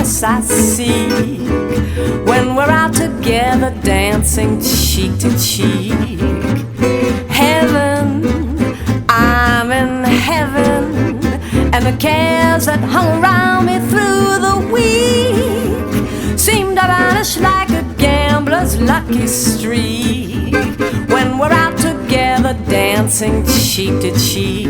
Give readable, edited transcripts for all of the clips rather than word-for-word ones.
happiness I seek when we're out together dancing cheek to cheek. Heaven, I'm in heaven, and the cares that hung around me through the week seem to vanish like a gambler's lucky streak when we're out together dancing cheek to cheek.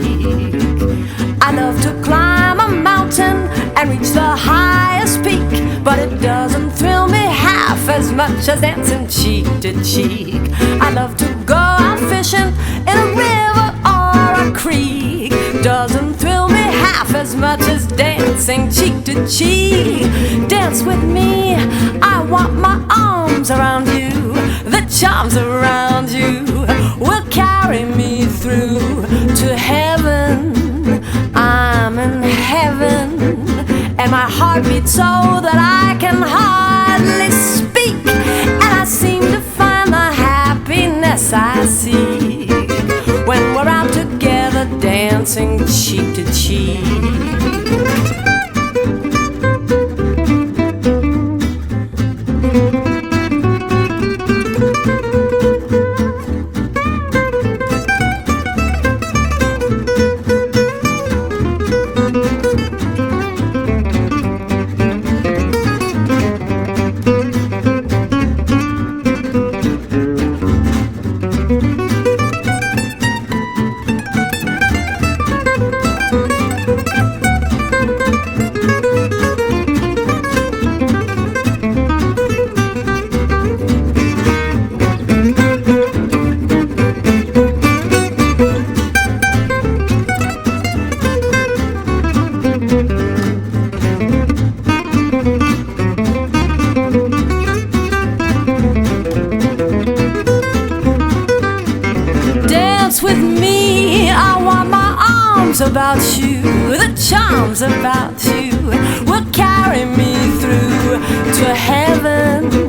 I love to climb a mountain and reach the highest peak, but it doesn't thrill me half as much as dancing cheek to cheek. I love to go out fishing in a river or a creek, doesn't thrill me half as much as dancing cheek to cheek. Dance with me, I want my arms around you, the charms around you will carry me through to heaven. I'm in heaven, and my heart beats so that I can hardly speak, and I seem to find the happiness I seek when we're out together dancing cheek to cheek. With me, I want my arms about you, the charms about you will carry me through to heaven.